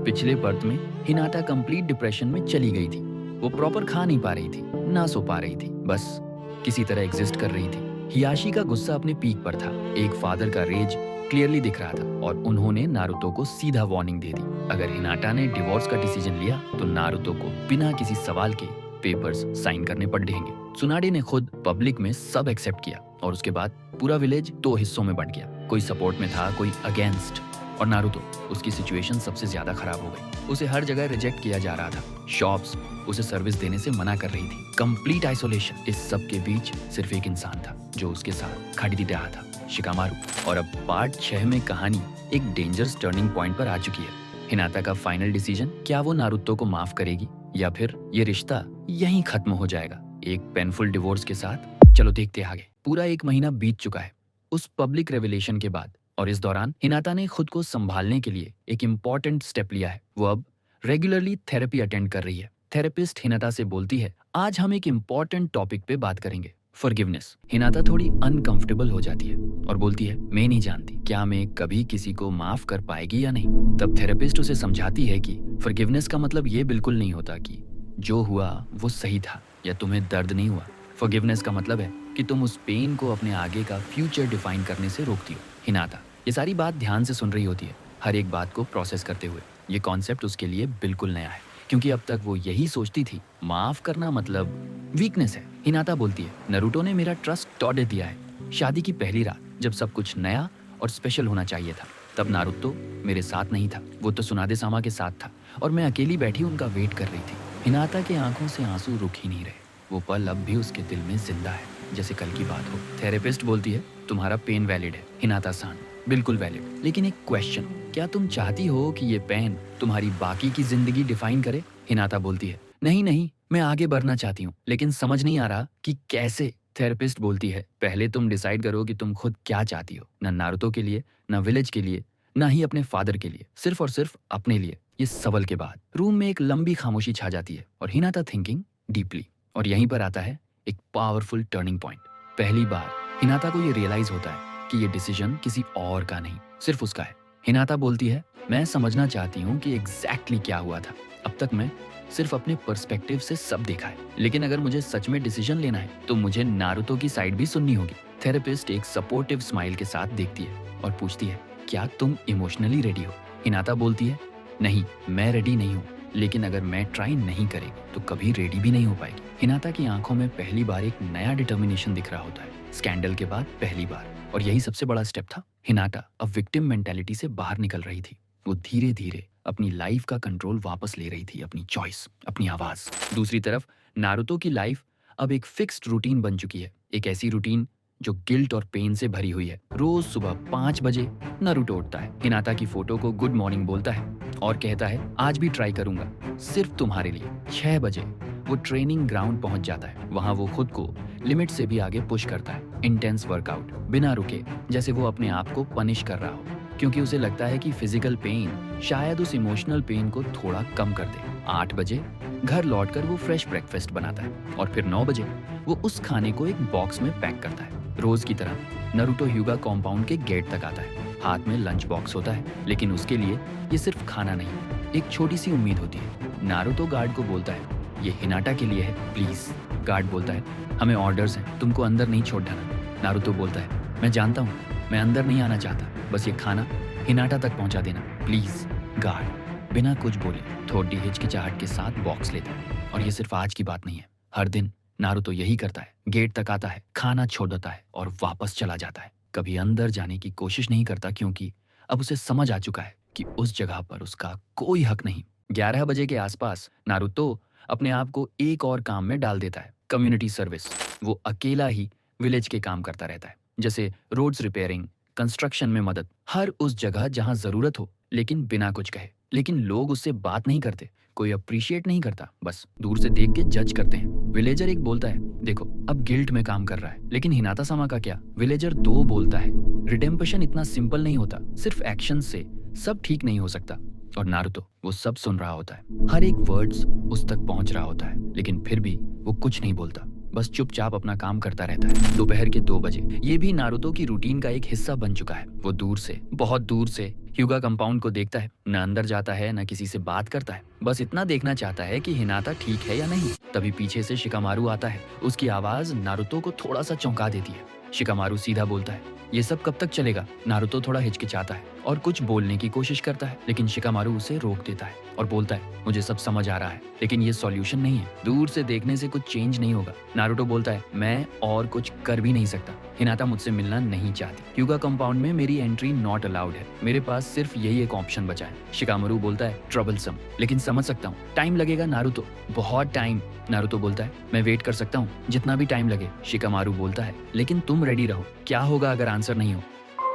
पिछले पर्त में Hinata complete depression में चली गई थी। वो प्रॉपर खा नहीं पा रही थी, ना सो पा रही थी, बस किसी तरह एग्जिस्ट कर रही थी। हियाशी का गुस्सा अपने पीक पर था। एक फादर का रेज क्लियरली दिख रहा था और उन्होंने नारुतो को सीधा वार्निंग दे दी। अगर हिनाटा ने डिवोर्स का डिसीजन लिया तो नारुतो को बिना किसी सवाल के पेपर्स साइन करने पड़ेंगे। सुनाडे ने खुद पब्लिक में सब एक्सेप्ट किया और उसके बाद पूरा विलेज 2 हिस्सों में बंट गया। कोई सपोर्ट में था, कोई अगेंस्ट। और नारुतो, उसकी सिचुएशन सबसे ज्यादा खराब हो गई। उसे हर जगह रिजेक्ट किया जा रहा था। शॉप्स उसे सर्विस देने से मना कर रही थी। Complete isolation. इस सब के बीच सिर्फ एक इंसान था जो उसके साथ खड़ी रहा था, शिकामारू। और अब पार्ट 6 में कहानी एक डेंजरस टर्निंग पॉइंट पर आ चुकी है। हिनाटा का फाइनल डिसीजन, क्या वो नारुतो को माफ करेगी या फिर ये रिश्ता यहीं खत्म हो जाएगा एक पेनफुल डिवोर्स के साथ? चलो देखते आगे। पूरा 1 महीना बीत चुका है उस पब्लिक रेवलेशन के बाद, और इस दौरान हिनाटा ने खुद को संभालने के लिए एक इम्पॉर्टेंट स्टेप लिया है। वो अब रेगुलरली थेरेपी अटेंड कर रही है। थेरेपिस्ट हिनाटा से बोलती है, आज हम एक इम्पॉर्टेंट टॉपिक पे बात करेंगे, फॉरगिवनेस। हिनाटा थोड़ी अनकंफर्टेबल हो जाती है और बोलती है, मैं नहीं जानती क्या मैं कभी किसी को माफ कर पाएगी या नहीं। तब थेरेपिस्ट उसे समझाती है कि फॉरगिवनेस का मतलब ये बिल्कुल नहीं होता कि जो हुआ वो सही था या तुम्हें दर्द नहीं हुआ। फॉरगिवनेस का मतलब है कि तुम उस पेन को अपने आगे का फ्यूचर डिफाइन करने से रोकती हो। हिनाटा ये सारी बात ध्यान से सुन रही होती है, हर एक बात को प्रोसेस करते हुए। ये कॉन्सेप्ट उसके लिए बिल्कुल नया है, क्योंकि अब तक वो यही सोचती थी माफ करना मतलब वीकनेस है। हिनाटा बोलती है, नारुतो ने मेरा ट्रस्ट तोड़ दिया है। शादी की पहली रात जब सब कुछ नया और स्पेशल होना चाहिए था, तब नारुतो मेरे साथ नहीं था। वो तो सुनादे सामा के साथ था और मैं अकेली बैठी उनका वेट कर रही थी। हिनाटा के आंखों से आंसू रुक ही नहीं रहे। वो पल अब भी उसके दिल में जिंदा है, जैसे कल की बात हो। थेरेपिस्ट बोलती है, तुम्हारा पेन वैलिड है हिनाटा सान, बिल्कुल वैलिड, लेकिन एक क्वेश्चन, क्या तुम चाहती हो कि ये पेन तुम्हारी बाकी की जिंदगी डिफाइन करे? हिनाटा बोलती है, नहीं नहीं, मैं आगे बढ़ना चाहती हूँ, लेकिन समझ नहीं आ रहा कि कैसे। थेरेपिस्ट बोलती है, पहले तुम डिसाइड करो कि तुम खुद क्या चाहती हो, ना नारुतो के लिए, ना विलेज के लिए, ना ही अपने फादर के लिए, सिर्फ और सिर्फ अपने लिए। ये सवाल के बाद रूम में एक लंबी खामोशी छा जाती है और हिनाटा थिंकिंग डीपली। और यहीं पर आता है एक पावरफुल टर्निंग पॉइंट। पहली बार हिनाटा को ये रियलाइज होता है कि ये डिसीजन किसी और का नहीं, सिर्फ उसका है। हिनाटा बोलती है, मैं समझना चाहती हूँ कि एग्जैक्टली क्या हुआ था। अब तक मैं सिर्फ अपने पर्सपेक्टिव से सब देखा है, लेकिन अगर मुझे सच में डिसीजन लेना है तो मुझे नारुतो की साइड भी सुननी होगी। थेरेपिस्ट एक सपोर्टिव स्माइल के साथ देखती है और पूछती है, क्या तुम इमोशनली रेडी हो? हिनाटा बोलती है, नहीं, मैं रेडी नहीं हूँ, लेकिन अगर मैं ट्राई नहीं करेगी तो कभी रेडी भी नहीं हो पाएगी। हिनाटा की आंखों में पहली बार एक नया डिटर्मिनेशन दिख रहा होता है, स्कैंडल के बाद पहली बार। और यही सबसे बड़ा स्टेप था। हिनाटा अब विक्टिम मेंटालिटी से बाहर निकल रही थी। वो धीरे धीरे अपनी लाइफ का कंट्रोल वापस ले रही थी, अपनी चॉइस, अपनी आवाज। दूसरी तरफ नारुतो की लाइफ अब एक फिक्स्ड रूटीन बन चुकी है, एक ऐसी रूटीन जो गिल्ट और पेन से भरी हुई है। रोज सुबह 5 बजे नारुतो उठता है, हिनाटा की फोटो को गुड मॉर्निंग बोलता है और कहता है, आज भी ट्राई करूंगा सिर्फ तुम्हारे लिए। 6 बजे वो ट्रेनिंग ग्राउंड पहुंच जाता है। वहां वो खुद को लिमिट से भी आगे पुश करता है, इंटेंस वर्कआउट, बिना रुके, जैसे वो अपने आप को पनिश कर रहा हो, क्योंकि उसे लगता है कि फिजिकल पेन शायद उस इमोशनल पेन को थोड़ा कम कर दे। 8 बजे घर लौटकर वो फ्रेश ब्रेकफास्ट बनाता है और फिर 9 बजे वो उस खाने को एक बॉक्स में पैक करता है। रोज की तरह नारुतो ह्यूगा कॉम्पाउंड के गेट तक आता है। हाथ में लंच बॉक्स होता है, लेकिन उसके लिए ये सिर्फ खाना नहीं, एक छोटी सी उम्मीद होती है। नारुतो गार्ड को बोलता है, ये हिनाटा के लिए है, प्लीज। गार्ड बोलता है, हमें ऑर्डर्स हैं, तुमको अंदर नहीं छोड़ना। नारुतो बोलता है, मैं जानता हूँ, मैं अंदर नहीं आना चाहता, बस ये खाना हिनाटा तक पहुंचा देना, प्लीज। गार्ड बिना कुछ बोले थोड़ी हिचकिचाहट के साथ बॉक्स लेता है। और ये सिर्फ आज की बात नहीं है, हर दिन नारुतो यही करता है। गेट तक आता है, खाना छोड़ देता है और वापस चला जाता है। कभी अंदर जाने की कोशिश नहीं करता, क्योंकि अब उसे समझ आ चुका है कि उस जगह पर उसका कोई हक नहीं। 11 बजे के आसपास नारुतो अपने आप को एक और काम में डाल देता है, कम्युनिटी सर्विस। वो अकेला ही विलेज के काम करता रहता है, जैसे रोड्स रिपेयरिंग, कंस्ट्रक्शन में मदद, हर उस जगह जहां जरूरत हो, लेकिन बिना कुछ कहे। लेकिन लोग उससे बात नहीं करते, कोई अप्रिशिएट नहीं करता, बस दूर से देख के जज करते हैं। विलेजर एक बोलता है, देखो अब गिल्ट में काम कर रहा है, लेकिन हिनाटा सामा का क्या? विलेजर 2 बोलता है, रिडेम्पशन इतना सिंपल नहीं होता, सिर्फ एक्शन से सब ठीक नहीं हो सकता। और नारुतो वो सब सुन रहा होता है, हर एक वर्ड्स उस तक पहुंच रहा होता है, लेकिन फिर भी वो कुछ नहीं बोलता। बस चुपचाप अपना काम करता रहता है। दोपहर के 2 बजे ये भी नारुतो की रूटीन का एक हिस्सा बन चुका है। वो दूर से, बहुत दूर से ह्यूगा कंपाउंड को देखता है, न अंदर जाता है न किसी से बात करता है, बस इतना देखना चाहता है कि हिनाता ठीक है या नहीं। तभी पीछे से शिकामारू आता है। उसकी आवाज नारुतो को थोड़ा सा चौंका देती है। शिकामारू सीधा बोलता है, ये सब कब तक चलेगा? नारुतो थोड़ा हिचकिचाता है और कुछ बोलने की कोशिश करता है, लेकिन शिकामारू उसे रोक देता है और बोलता है, मुझे सब समझ आ रहा है, लेकिन ये सॉल्यूशन नहीं है। दूर से देखने से कुछ चेंज नहीं होगा। नारुतो बोलता है, मैं और कुछ कर भी नहीं सकता। हिनाता मुझसे मिलना नहीं चाहती। ह्यूगा कंपाउंड में मेरी एंट्री नॉट अलाउड है। मेरे पास सिर्फ यही एक ऑप्शन बचा है। शिकामारू बोलता है, ट्रबलसम, लेकिन समझ सकता हूँ, टाइम लगेगा नारुतो, बहुत टाइम। नारुतो बोलता है, मैं वेट कर सकता हूँ, जितना भी टाइम लगे। शिकामारू बोलता है, लेकिन तुम रेडी रहो, क्या होगा अगर आंसर नहीं हो?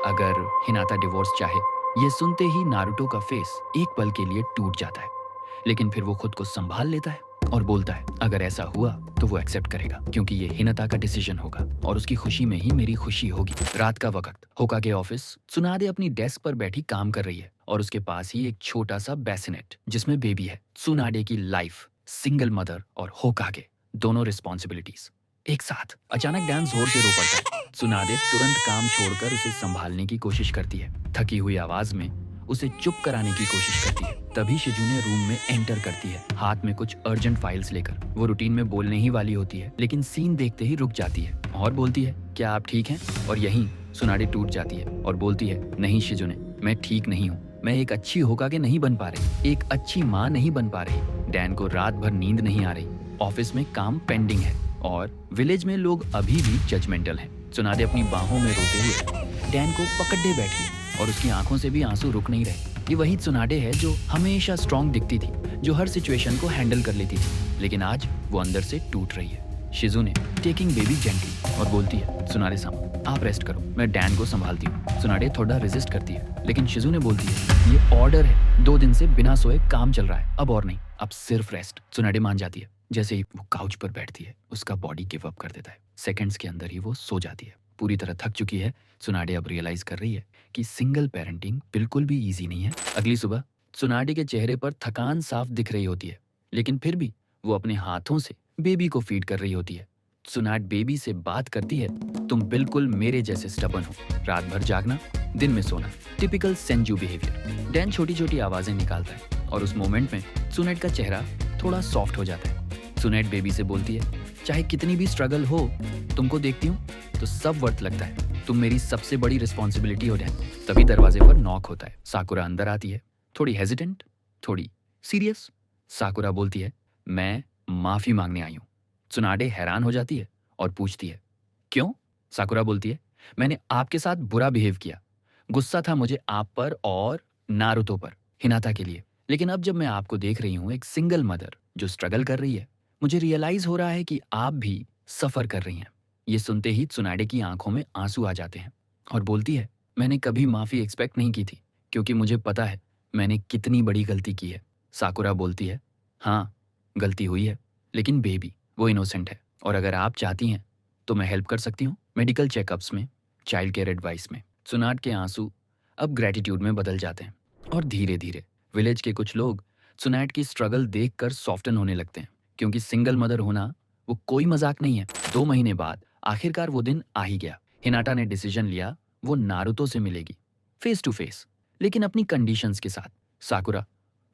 अगर हिनाता डिवोर्स चाहे? ये सुनते ही नारुतो का फेस एक पल के लिए टूट जाता है, लेकिन फिर वो खुद को संभाल लेता है और बोलता है, अगर ऐसा हुआ तो वो एक्सेप्ट करेगा, क्योंकि ये हिनाता का डिसीजन होगा और उसकी खुशी में ही मेरी खुशी होगी। रात का वक्त, होकागे ऑफिस। त्सुनादे अपनी डेस्क पर बैठी काम कर रही है और उसके पास ही एक छोटा सा बेसिनेट जिसमें बेबी है। त्सुनादे की लाइफ, सिंगल मदर और होकागे, दोनों रिस्पॉन्सिबिलिटीज एक साथ। अचानक डैन जोर से रो पड़ता है। त्सुनादे तुरंत काम छोड़कर उसे संभालने की कोशिश करती है। थकी हुई आवाज में उसे चुप कराने की कोशिश करती है। तभी शिजुने रूम में एंटर करती है, हाथ में कुछ अर्जेंट फाइल्स लेकर। वो रूटीन में बोलने ही वाली होती है, लेकिन सीन देखते ही रुक जाती है और बोलती है, क्या आप ठीक हैं? और यहीं त्सुनादे टूट जाती है और बोलती है, नहीं शिजुने, मैं ठीक नहीं हूँ। मैं एक अच्छी होकागे नहीं बन पा रही, एक अच्छी माँ नहीं बन पा रही। डैन को रात भर नींद नहीं आ रही, ऑफिस में काम पेंडिंग है और विलेज में लोग अभी भी जजमेंटल हैं। त्सुनादे अपनी बाहों में रोते हुए डैन को पकड़े बैठी है और उसकी आंखों से भी आंसू रुक नहीं रहे। ये वही त्सुनादे है जो हमेशा स्ट्रांग दिखती थी, जो हर सिचुएशन को हैंडल कर लेती थी, लेकिन आज वो अंदर से टूट रही है। शिजुने टेकिंग बेबी जेंटली और बोलती है, त्सुनादे सामा, आप रेस्ट करो, मैं डैन को संभालती हूँ। त्सुनादे थोड़ा रेजिस्ट करती है, लेकिन शिजुने बोलती है, ये ऑर्डर है, 2 दिन से बिना सोए काम चल रहा है, अब और नहीं, अब सिर्फ रेस्ट। त्सुनादे मान जाती है। जैसे ही वो काउच पर बैठती है, उसका बॉडी गिव अप कर देता है। सेकंड्स के अंदर ही वो सो जाती है। पूरी तरह थक चुकी है। त्सुनादे अब रियलाइज कर रही है कि सिंगल पेरेंटिंग बिल्कुल भी इजी नहीं है। अगली सुबह त्सुनादे के चेहरे पर थकान साफ दिख रही होती है, लेकिन फिर भी वो अपने हाथों से बेबी को फीड कर रही होती है। त्सुनादे बेबी से बात करती है, तुम बिल्कुल मेरे जैसे स्टबर्न हो, रात भर जागना, दिन में सोना, टिपिकल सेंजू बिहेवियर। डैन छोटी छोटी आवाजें निकालता है और उस मोमेंट में त्सुनादे का चेहरा थोड़ा सॉफ्ट हो जाता है। त्सुनादे बेबी से बोलती है, चाहे कितनी भी स्ट्रगल हो, तुमको देखती हूँ तो सब वर्थ लगता है, तुम मेरी सबसे बड़ी रिस्पॉन्सिबिलिटी हो डैन। तभी दरवाजे पर नॉक होता है। साकुरा अंदर आती है, थोड़ी हेजिटेंट, थोड़ी सीरियस। साकुरा बोलती है, मैं माफी मांगने आई हूँ। त्सुनादे हैरान हो जाती है और पूछती है, क्यों? साकुरा बोलती है, मैंने आपके साथ बुरा बिहेव किया, गुस्सा था मुझे आप पर और नारुतो पर, हिनाता के लिए, लेकिन अब जब मैं आपको देख रही हूँ एक सिंगल मदर जो स्ट्रगल कर रही है, मुझे रियलाइज हो रहा है कि आप भी सफर कर रही हैं। ये सुनते ही त्सुनादे की आंखों में आंसू आ जाते हैं और बोलती है, मैंने कभी माफी एक्सपेक्ट नहीं की थी, क्योंकि मुझे पता है मैंने कितनी बड़ी गलती की है। साकुरा बोलती है, हाँ गलती हुई है, लेकिन बेबी वो इनोसेंट है, और अगर आप चाहती हैं तो मैं हेल्प कर सकती हूँ, मेडिकल चेकअप्स में, चाइल्ड केयर एडवाइस में। त्सुनादे के आंसू अब ग्रेटिट्यूड में बदल जाते हैं और धीरे धीरे विलेज के कुछ लोग त्सुनादे की स्ट्रगल देखकर सॉफ्टन होने लगते हैं, क्योंकि सिंगल मदर होना वो कोई मजाक नहीं है। 2 महीने बाद आखिरकार वो दिन आ ही गया। हिनाटा ने डिसीजन लिया, वो नारुतो से मिलेगी फेस टू फेस, लेकिन अपनी कंडीशंस के साथ। साकुरा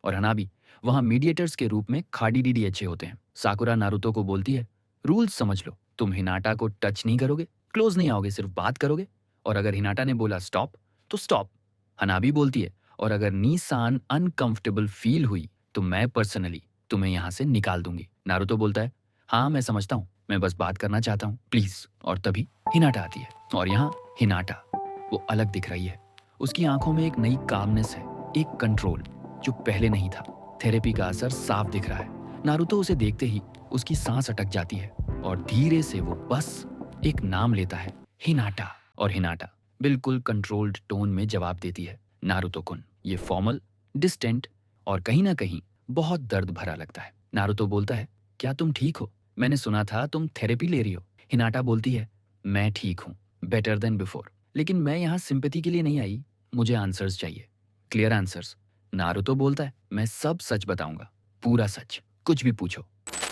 और हनाबी वहां मीडिएटर्स के रूप में खाडी अच्छे होते हैं। साकुरा नारुतो को बोलती है, रूल्स समझ लो, तुम हिनाटा को टच नहीं करोगे, क्लोज नहीं आओगे, सिर्फ बात करोगे, और अगर हिनाटा ने बोला स्टॉप तो स्टॉप। हनाबी बोलती है, और अगर नीसान अनकंफर्टेबल फील हुई तो मैं पर्सनली तुम्हें यहाँ से निकाल दूंगी। नारुतो बोलता है, हाँ मैं समझता हूँ, मैं बस बात करना चाहता हूँ, प्लीज। और तभी हिनाटा आती है और यहाँ हिनाटा वो अलग दिख रही है। उसकी आंखों में एक नई कामनेस है, एक कंट्रोल जो पहले नहीं था। थेरेपी का असर साफ दिख रहा है। नारुतो उसे देखते ही उसकी सांस अटक जाती है और धीरे से वो बस एक नाम लेता है, हिनाटा। और हिनाटा बिल्कुल कंट्रोल्ड टोन में जवाब देती है, नारुतो कुन। ये फॉर्मल, डिस्टेंट और कहीं ना कहीं बहुत दर्द भरा लगता है। नारुतो बोलता है, क्या तुम ठीक हो? मैंने सुना था तुम थेरेपी ले रही हो। हिनाटा बोलती है, मैं ठीक हूँ, बेटर देन बिफोर, लेकिन मैं यहाँ सिंपैथी के लिए नहीं आई, मुझे आंसर्स चाहिए, क्लियर आंसर्स। नारुतो बोलता है, मैं सब सच बताऊंगा, पूरा सच, कुछ भी पूछो।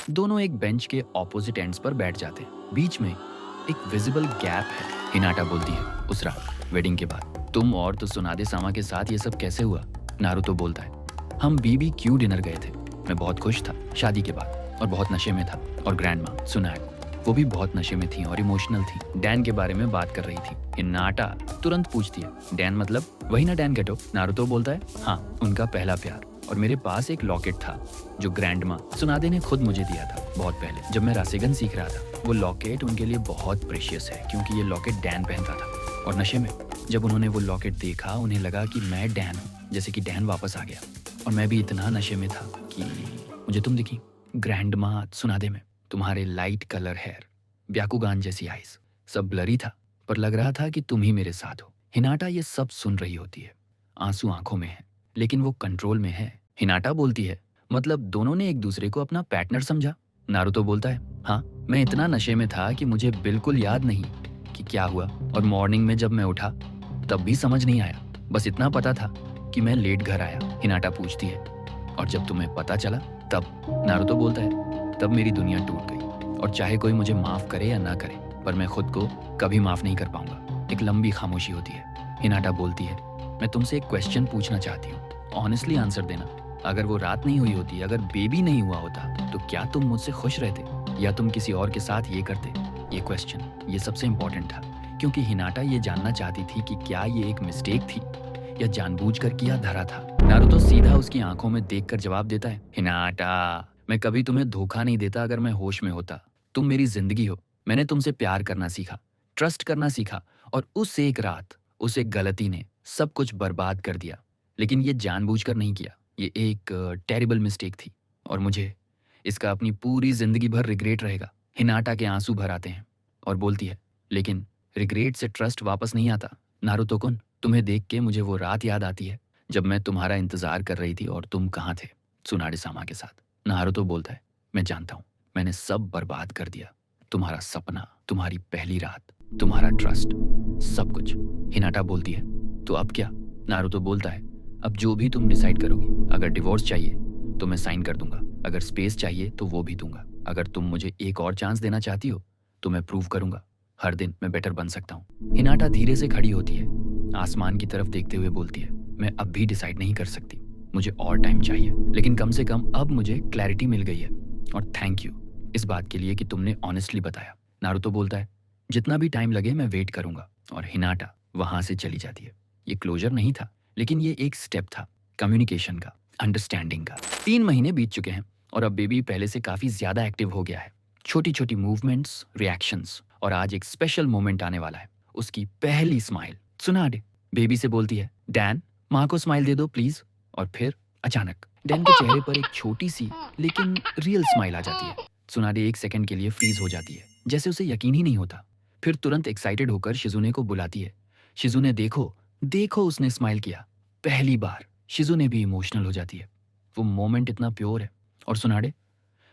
दोनों एक बेंच के ऑपोजिट एंड्स पर बैठ जाते हैं। बीच में एक विजिबल गैप है। हिनाटा बोलती है, उस रात वेडिंग के बाद तुम और तो सुनादे सामा के साथ ये सब कैसे हुआ? नारुतो बोलता है, हम BBQ डिनर गए थे। मैं बहुत खुश था शादी के बाद और बहुत नशे में था। और ग्रैंड माँ सुनाए वो भी बहुत नशे में थी और इमोशनल थी। डैन के बारे में बात कर रही थी। हिनाटा तुरंत पूछती है, डैन मतलब वही ना डैन गेटो? नारुतो बोलता है, हाँ, उनका पहला प्यार। और मेरे पास एक लॉकेट था जो ग्रैंड माँ सुनादे ने खुद मुझे दिया था बहुत पहले जब मैं रासेगन सीख रहा था। वो लॉकेट उनके लिए बहुत प्रेशियस है क्योंकि ये लॉकेट डैन पहनता था। और नशे में जब उन्होंने वो लॉकेट देखा उन्हें लगा कि मैं डैन हूँ, जैसे कि डैन वापस आ गया। और मैं भी इतना नशे में था कि मुझे तुम दिखी ग्रैंड माँ सुनादे में। तुम्हारे लाइट कलर हेयर, ब्याकुगान जैसी आइज, सब ब्लरी था पर लग रहा था कि तुम ही मेरे साथ हो। हिनाटा ये सब सुन रही होती है। आंसू आंखों में है लेकिन वो कंट्रोल में है। हिनाटा बोलती है, मतलब दोनों ने एक दूसरे को अपना पार्टनर समझा? नारुतो बोलता है, हाँ, मैं इतना नशे में था कि मुझे बिल्कुल याद नहीं कि क्या हुआ। और मॉर्निंग में जब मैं उठा तब भी समझ नहीं आया। बस इतना पता था कि मैं लेट घर आया। हिनाटा पूछती है, और जब तुम्हें पता चला तब? नारुतो बोलता है, तब मेरी दुनिया टूट गई। और चाहे कोई मुझे माफ करे या ना करे पर मैं खुद को कभी माफ नहीं कर पाऊंगा। एक लंबी खामोशी होती है। हिनाटा बोलती है, मैं तुमसे एक क्वेश्चन पूछना चाहती हूँ, ऑनेस्टली आंसर देना। अगर वो रात नहीं हुई होती, अगर बेबी नहीं हुआ होता तो क्या तुम मुझसे खुश रहते या तुम किसी और के साथ ये करते? ये क्वेश्चन ये सबसे इम्पोर्टेंट था क्योंकि हिनाटा ये जानना चाहती थी कि क्या ये एक मिस्टेक थी या जानबूझकर किया धरा था। नारुतो सीधा उसकी आंखों में देखकर जवाब देता है, हिनाटा, मैं कभी तुम्हें धोखा नहीं देता अगर मैं होश में होता। तुम मेरी जिंदगी हो। मैंने तुमसे प्यार करना सीखा, ट्रस्ट करना सीखा और उस एक रात, उस एक गलती ने सब कुछ बर्बाद कर दिया। लेकिन ये जानबूझकर नहीं किया, ये एक टेरिबल मिस्टेक थी और मुझे इसका अपनी पूरी जिंदगी भर रिग्रेट रहेगा। हिनाटा के आंसू भर आते हैं और बोलती है, लेकिन रिग्रेट से ट्रस्ट वापस नहीं आता। नारुतो कुन, तुम्हें देख के मुझे वो रात याद आती है जब मैं तुम्हारा इंतजार कर रही थी और तुम कहाँ थे? सुनाडे सामा के साथ। नारुतो बोलता है, मैं जानता हूँ, मैंने सब बर्बाद कर दिया। तुम्हारा सपना, तुम्हारी पहली रात, तुम्हारा ट्रस्ट, सब कुछ। हिनाटा बोलती है, तो अब क्या? नारुतो बोलता है, अब जो भी तुम डिसाइड करोगी। अगर डिवोर्स चाहिए तो मैं साइन कर दूंगा, अगर स्पेस चाहिए तो वो भी दूंगा। अगर तुम मुझे एक और चांस देना चाहती हो तो मैं प्रूव करूंगा हर दिन मैं बेटर बन सकता हूँ। हिनाटा धीरे से खड़ी होती है, आसमान की तरफ देखते हुए बोलती है, मैं अब भी डिसाइड नहीं कर सकती, मुझे और टाइम चाहिए। लेकिन कम से कम अब मुझे क्लैरिटी मिल गई है और थैंक यू इस बात के लिए कि तुमने ऑनेस्टली बताया। नारुतो बोलता है, जितना भी टाइम लगे मैं वेट करूंगा। और हिनाटा वहां से चली जाती है। ये क्लोजर नहीं था लेकिन ये एक स्टेप था कम्युनिकेशन का, अंडरस्टैंडिंग का। 3 महीने बीत चुके हैं और अब बेबी पहले से काफी ज्यादा एक्टिव हो गया है। छोटी छोटी मूवमेंट्स, रिएक्शंस, और आज एक स्पेशल मोमेंट आने वाला है, उसकी पहली स्माइल। सुनाडे बेबी से बोलती है, डैन, माँ को स्माइल दे दो प्लीज। और फिर अचानक डैन के चेहरे पर एक छोटी सी लेकिन रियल स्माइल आ जाती है। सुनाडे 1 सेकंड के लिए फ्रीज हो जाती है, जैसे उसे यकीन ही नहीं होता। फिर तुरंत एक्साइटेड होकर शिजुने को बुलाती है, शिजुने देखो देखो, उसने स्माइल किया पहली बार। शिजुने भी इमोशनल हो जाती है। वो मोमेंट इतना प्योर है और सुनाडे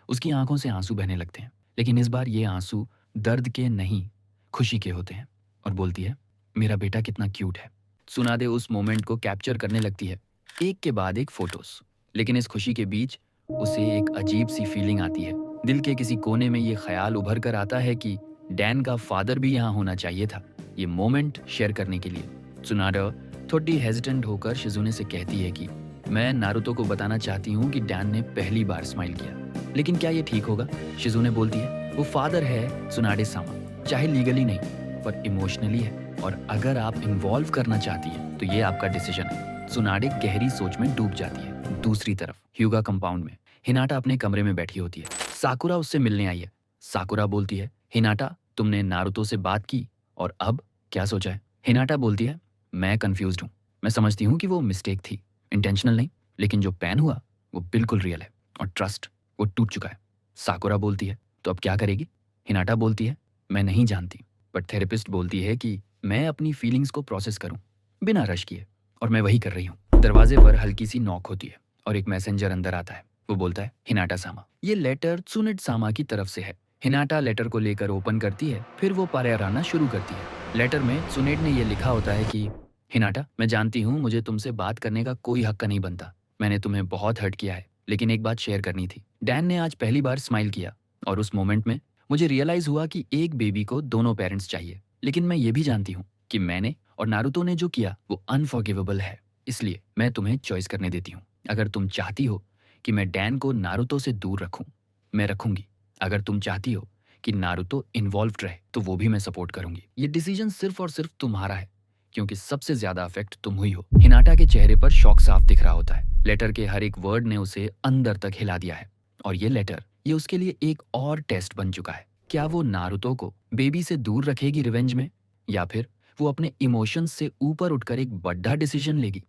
उसकी आंखों से आंसू बहने लगते हैं। लेकिन इस बार ये आंसू दर्द के नहीं, खुशी के होते हैं। और बोलती है, मेरा बेटा कितना क्यूट है। सुनाडे उस मोमेंट को कैप्चर करने लगती है, एक के बाद एक फोटोज। लेकिन इस खुशी के बीच उसे एक अजीब सी फीलिंग आती है। दिल के किसी कोने में ये ख्याल उभर कर आता है कि डैन का फादर भी यहाँ होना चाहिए था ये मोमेंट शेयर करने के लिए। सुनाडे थोड़ी हेजिटेंट होकर शिजुने से कहती है कि मैं नारुतो को बताना चाहती हूँ कि डैन ने पहली बार स्माइल किया, लेकिन क्या ये ठीक होगा? शिजुने बोलती है, वो फादर है सुनाडे सामा, चाहे लीगली नहीं पर इमोशनली है, और अगर आप इन्वॉल्व करना चाहती हैं तो ये आपका डिसीजन है। सुनाडे गहरी सोच में डूब जाती है। दूसरी तरफ ह्यूगा कंपाउंड में हिनाटा अपने कमरे में बैठी होती है। साकुरा उससे मिलने आई है। साकुरा बोलती है, हिनाटा, तुमने नारुतो से बात की और अब क्या सोचा है? हिनाटा बोलती है, मैं कंफ्यूज्ड हूँ। मैं समझती हूँ कि वो मिस्टेक थी, इंटेंशनल नहीं, लेकिन जो पेन हुआ वो बिल्कुल रियल है और ट्रस्ट वो टूट चुका है। साकुरा बोलती है, तो अब क्या करेगी? हिनाटा बोलती है, मैं नहीं जानती, बट थेरेपिस्ट बोलती है कि मैं अपनी फीलिंग्स को प्रोसेस करूं बिना रश किए, और मैं वही कर रही हूँ। दरवाजे पर हल्की सी नॉक होती है और एक मैसेंजर अंदर आता है। वो बोलता है, हिनाटा सामा, ये लेटर त्सुनेडे सामा की तरफ से है। हिनाटा लेटर को लेकर ओपन करती है, फिर वो पारायराना शुरू करती है। लेटर में त्सुनेडे ने ये लिखा होता है कि हिनाटा, मैं जानती हूँ मुझे तुमसे बात करने का कोई हक नहीं बनता। मैंने तुम्हें बहुत हर्ट किया है, लेकिन एक बात शेयर करनी थी। डैन ने आज पहली बार स्माइल किया और उस मोमेंट में मुझे रियलाइज हुआ कि एक बेबी को दोनों पेरेंट्स चाहिए। लेकिन मैं ये भी जानती हूँ कि मैंने और नारुतो ने जो किया वो अनफॉरगिवेबल है। इसलिए मैं तुम्हें चॉइस करने देती हूँ। अगर तुम चाहती हो कि मैं डैन को नारुतो से दूर रखूं, मैं रखूंगी। अगर तुम चाहती हो कि नारुतो इन्वॉल्व्ड रहे तो वो भी मैं सपोर्ट करूंगी। ये डिसीजन सिर्फ और सिर्फ तुम्हारा है, क्योंकि सबसे ज्यादा अफेक्ट तुम हुई हो। हिनाटा के चेहरे पर शॉक साफ दिख रहा होता है। लेटर के हर एक वर्ड ने उसे अंदर तक हिला दिया है और ये लेटर ये उसके लिए एक और टेस्ट बन चुका है। क्या वो नारुतो को बेबी से दूर रखेगी रिवेंज में, या फिर वो अपने इमोशंस से ऊपर उठकर एक बड़ा डिसीजन लेगी?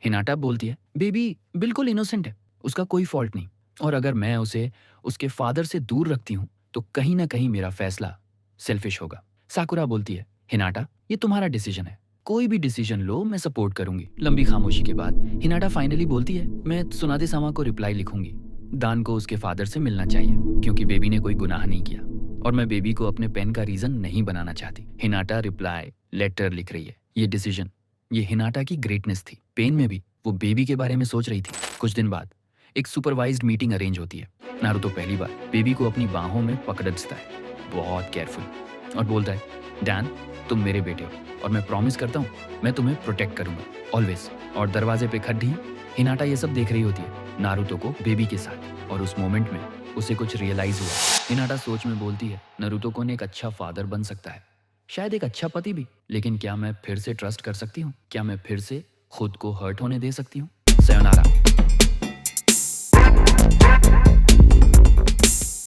हिनाटा बोलती है, बेबी बिल्कुल इनोसेंट है, उसका कोई फॉल्ट नहीं, और अगर मैं उसे उसके फादर से दूर रखती हूँ तो कहीं ना कहीं मेरा फैसला सेल्फिश होगा। साकुरा बोलती है, हिनाटा ये तुम्हारा डिसीजन है, कोई भी डिसीजन लो मैं सपोर्ट करूंगी। लंबी खामोशी के बाद हिनाटा फाइनली बोलती है, मैं सुनादे सामा को रिप्लाई लिखूंगी। दान को उसके फादर से मिलना चाहिए क्योंकि बेबी ने कोई गुनाह नहीं किया और मैं बेबी को अपने पेन का रीजन नहीं बनाना चाहती। हिनाटा रिप्लाई लेटर लिख रही है। ये डिसीजन, ये हिनाटा की ग्रेटनेस थी। पेन में भी वो बेबी के बारे में सोच रही थी। कुछ दिन बाद एक सुपरवाइज्ड मीटिंग अरेंज होती है। नारुतो पहली बार बेबी को अपनी बाहों में पकड़ता है, बहुत केयरफुल, और बोलता है, डैन तुम मेरे बेटे हो और मैं प्रॉमिस करता हूँ मैं तुम्हें प्रोटेक्ट करूंगा ऑलवेज। और दरवाजे पे खड़ी हिनाटा ये सब देख रही होती है, नारुतो को बेबी के साथ, और उस मोमेंट में उसे कुछ रियलाइज हुआ। हिनाटा सोच में बोलती है, नारुतो को एक अच्छा फादर बन सकता है, शायद एक अच्छा पति भी, लेकिन क्या मैं फिर से ट्रस्ट कर सकती हूँ? क्या मैं फिर से खुद को हर्ट होने दे सकती हूँ? सयोनारा।